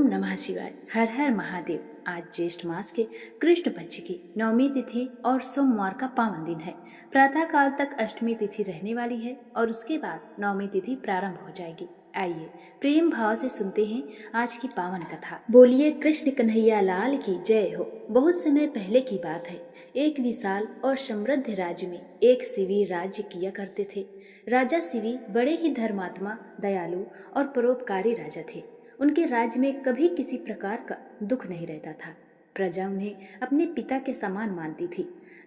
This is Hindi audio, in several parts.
ओम नमः शिवाय। हर हर महादेव। आज ज्येष्ठ मास के कृष्ण पक्ष की नवमी तिथि और सोमवार का पावन दिन है। प्रातः काल तक अष्टमी तिथि रहने वाली है और उसके बाद नवमी तिथि प्रारंभ हो जाएगी। आइए प्रेम भाव से सुनते हैं आज की पावन कथा। बोलिए कृष्ण कन्हैया लाल की जय हो। बहुत समय पहले की बात है। एक विशाल और समृद्ध राज्य में एक शिवी राज्य किया करते थे। राजा शिवी बड़े ही धर्मात्मा, दयालु और परोपकारी राजा थे। उनके राज्य में कभी किसी प्रकार का दुख नहीं रहता था। प्रजा उन्हें अपने पिता के समान मानती थी।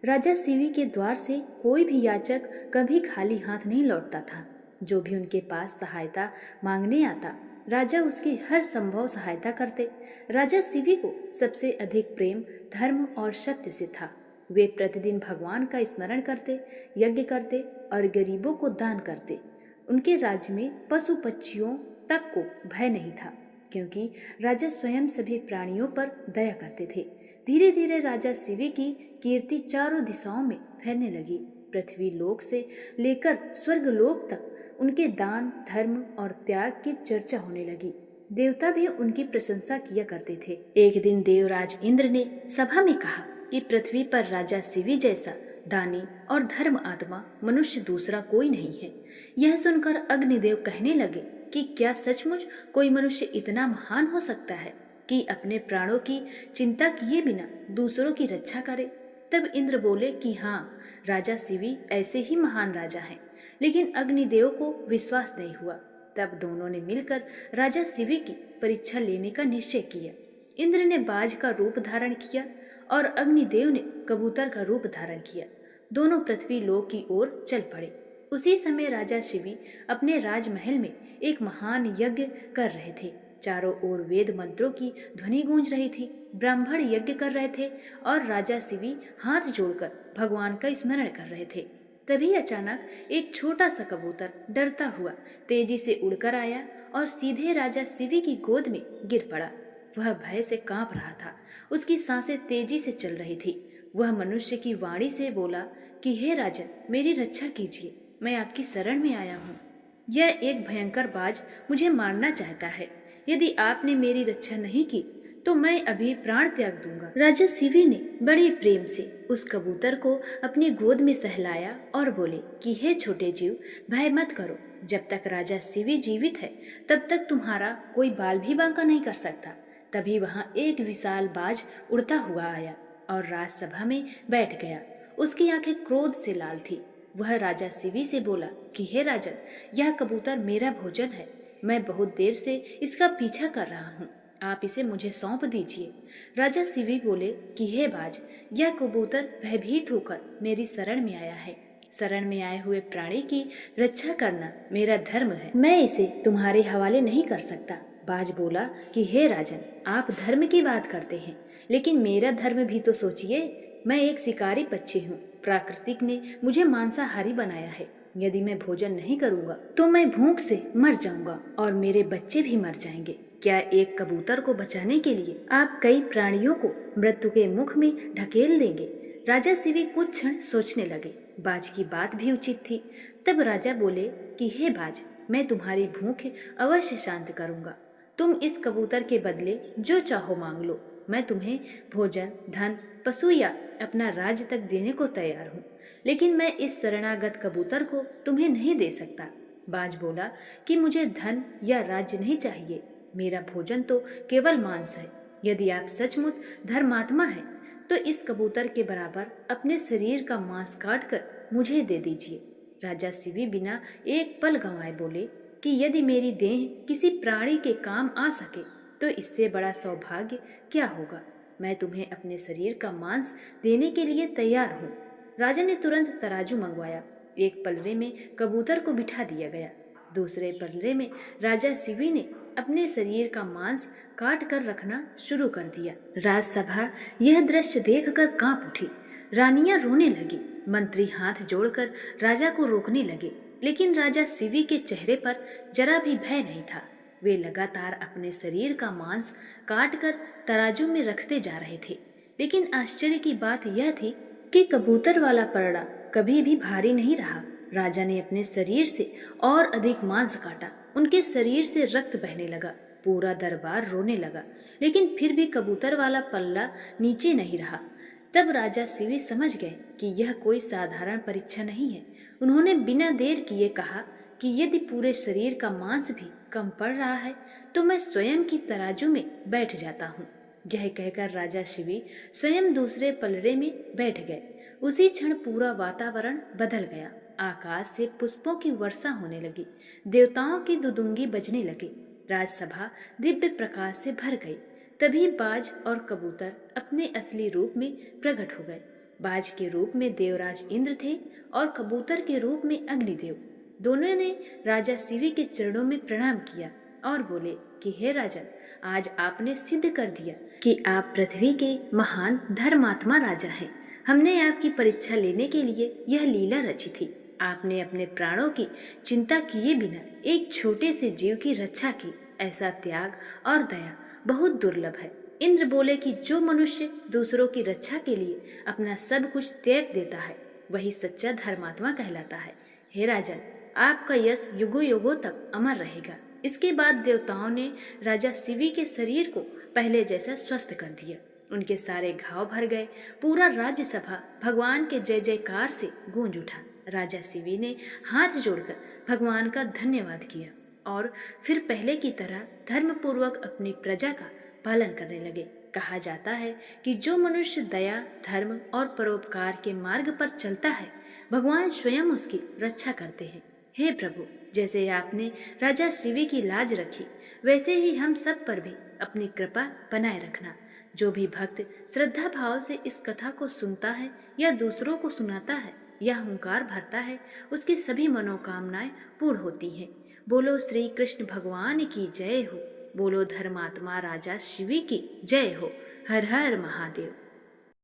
राजा शिवी के द्वार से कोई भी याचक कभी खाली हाथ नहीं लौटता था। जो भी उनके पास सहायता मांगने आता, राजा उसकी हर संभव सहायता करते। राजा शिवी को सबसे अधिक प्रेम धर्म और सत्य से था। वे प्रतिदिन भगवान का स्मरण करते, यज्ञ करते और गरीबों को दान करते। उनके राज्य में पशु पक्षियों तक को भय नहीं था, क्योंकि राजा स्वयं सभी प्राणियों पर दया करते थे। धीरे धीरे राजा शिवी की कीर्ति चारों दिशाओं में फैलने लगी। पृथ्वी लोक से लेकर स्वर्ग लोक तक उनके दान, धर्म और त्याग की चर्चा होने लगी। देवता भी उनकी प्रशंसा किया करते थे। एक दिन देवराज इंद्र ने सभा में कहा कि पृथ्वी पर राजा शिवी जैसा दानी और धर्म आत्मा मनुष्य दूसरा कोई नहीं है। यह सुनकर अग्निदेव कहने लगे कि क्या सचमुच कोई मनुष्य इतना महान हो सकता है कि अपने प्राणों की चिंता किए बिना दूसरों की रक्षा करे। तब इंद्र बोले कि हाँ, राजा शिवी ऐसे ही महान राजा हैं। लेकिन अग्निदेव को विश्वास नहीं हुआ। तब दोनों ने मिलकर राजा शिवी की परीक्षा लेने का निश्चय किया। इंद्र ने बाज का रूप धारण किया और अग्निदेव ने कबूतर का रूप धारण किया। दोनों पृथ्वी लोक की ओर चल पड़े। उसी समय राजा शिवी अपने राजमहल में एक महान यज्ञ कर रहे थे। चारों ओर वेद मंत्रों की ध्वनि गूंज रही थी। ब्राह्मण यज्ञ कर रहे थे और राजा शिवी हाथ जोड़कर भगवान का स्मरण कर रहे थे। तभी अचानक एक छोटा सा कबूतर डरता हुआ तेजी से उड़कर आया और सीधे राजा शिवी की गोद में गिर पड़ा। वह भय से कांप रहा था। उसकी सांसें तेजी से चल रही थी। वह मनुष्य की वाणी से बोला कि हे राजन, मेरी रक्षा कीजिए, मैं आपकी शरण में आया हूँ। यह एक भयंकर बाज मुझे मारना चाहता है। यदि आपने मेरी रक्षा नहीं की तो मैं अभी प्राण त्याग दूंगा। राजा शिवी ने बड़े प्रेम से उस कबूतर को अपनी गोद में सहलाया और बोले कि हे छोटे जीव, भय मत करो। जब तक राजा शिवी जीवित है तब तक तुम्हारा कोई बाल भी बांका नहीं कर सकता। तभी वहां एक विशाल बाज उड़ता हुआ आया और राजसभा में बैठ गया। उसकी आंखें क्रोध से लाल थी। वह राजा शिवी से बोला कि हे राजन, यह कबूतर मेरा भोजन है। मैं बहुत देर से इसका पीछा कर रहा हूँ। आप इसे मुझे सौंप दीजिए। राजा शिवी बोले कि हे बाज, यह कबूतर भयभीत होकर मेरी शरण में आया है। शरण में आए हुए प्राणी की रक्षा करना मेरा धर्म है। मैं इसे तुम्हारे हवाले नहीं कर सकता। बाज बोला कि हे राजन, आप धर्म की बात करते हैं, लेकिन मेरा धर्म भी तो सोचिए। मैं एक शिकारी पक्षी हूँ। प्राकृतिक ने मुझे मांसाहारी बनाया है। यदि मैं भोजन नहीं करूँगा तो मैं भूख से मर जाऊंगा और मेरे बच्चे भी मर जाएंगे। क्या एक कबूतर को बचाने के लिए आप कई प्राणियों को मृत्यु के मुख में ढकेल देंगे? राजा शिवी कुछ क्षण सोचने लगे। बाज की बात भी उचित थी। तब राजा बोले कि हे बाज, मैं तुम्हारी भूख अवश्य शांत करूंगा। तुम इस कबूतर के बदले जो चाहो मांग लो। मैं तुम्हें भोजन, धन, पशु या अपना राज्य तक देने को तैयार हूँ, लेकिन मैं इस शरणागत कबूतर को तुम्हें नहीं दे सकता। बाज बोला कि मुझे धन या राज्य नहीं चाहिए। मेरा भोजन तो केवल मांस है। यदि आप सचमुच धर्मात्मा हैं तो इस कबूतर के बराबर अपने शरीर का मांस काट कर मुझे दे दीजिए। राजा शिवी बिना एक पल गंवाए बोले कि यदि मेरी देह किसी प्राणी के काम आ सके तो इससे बड़ा सौभाग्य क्या होगा। मैं तुम्हें अपने शरीर का मांस देने के लिए तैयार हूँ। राजा ने तुरंत तराजू मंगवाया। एक पलड़े में कबूतर को बिठा दिया गया। दूसरे पलड़े में राजा शिवी ने अपने शरीर का मांस काट कर रखना शुरू कर दिया। राजसभा यह दृश्य देखकर कांप उठी। रानियां रोने लगी। मंत्री हाथ जोड़कर राजा को रोकने लगे, लेकिन राजा शिवी के चेहरे पर जरा भी भय नहीं था। वे लगातार अपने शरीर का मांस काट कर तराजू में रखते जा रहे थे। लेकिन आश्चर्य की बात यह थी कि कबूतर वाला परड़ा कभी भी भारी नहीं रहा। राजा ने अपने शरीर से और अधिक मांस काटा। उनके शरीर से रक्त बहने लगा। पूरा दरबार रोने लगा, लेकिन फिर भी कबूतर वाला पल्ला नीचे नहीं रहा। तब राजा शिवी समझ गए कि यह कोई साधारण परीक्षा नहीं है। उन्होंने बिना देर किए कहा कि यदि पूरे शरीर का मांस भी कम पड़ रहा है तो मैं स्वयं की तराजू में बैठ जाता हूँ। यह कहकर राजा शिवी स्वयं दूसरे पलड़े में बैठ गए। उसी क्षण पूरा वातावरण बदल गया। आकाश से पुष्पों की वर्षा होने लगी, देवताओं की दुदुंगी बजने लगी, राजसभा दिव्य प्रकाश से भर गई। तभी बाज और कबूतर अपने असली रूप में प्रकट हो गए। बाज के रूप में देवराज इंद्र थे और कबूतर के रूप में अग्निदेव। दोनों ने राजा शिवी के चरणों में प्रणाम किया और बोले कि हे राजन, आज आपने सिद्ध कर दिया कि आप पृथ्वी के महान धर्मात्मा राजा हैं। हमने आपकी परीक्षा लेने के लिए यह लीला रची थी। आपने अपने प्राणों की चिंता किए बिना एक छोटे से जीव की रक्षा की। ऐसा त्याग और दया बहुत दुर्लभ है। इंद्र बोले कि जो मनुष्य दूसरों की रक्षा के लिए अपना सब कुछ त्याग देता है वही सच्चा धर्मात्मा कहलाता है। हे राजन, आपका यश युगों युगों तक अमर रहेगा। इसके बाद देवताओं ने राजा शिवी के शरीर को पहले जैसा स्वस्थ कर दिया। उनके सारे घाव भर गए। पूरा राज्यसभा भगवान के जय जयकार से गूंज उठा। राजा शिवी ने हाथ जोड़कर भगवान का धन्यवाद किया और फिर पहले की तरह धर्मपूर्वक अपनी प्रजा का पालन करने लगे। कहा जाता है कि जो मनुष्य दया, धर्म और परोपकार के मार्ग पर चलता है, भगवान स्वयं उसकी रक्षा करते हैं। हे प्रभु, जैसे आपने राजा शिवी की लाज रखी, वैसे ही हम सब पर भी अपनी कृपा बनाए रखना। जो भी भक्त श्रद्धा भाव से इस कथा को सुनता है या दूसरों को सुनाता है या हुंकार भरता है, उसकी सभी मनोकामनाएं पूर्ण होती हैं। बोलो श्री कृष्ण भगवान की जय हो। बोलो धर्मात्मा राजा शिवी की जय हो। हर हर महादेव।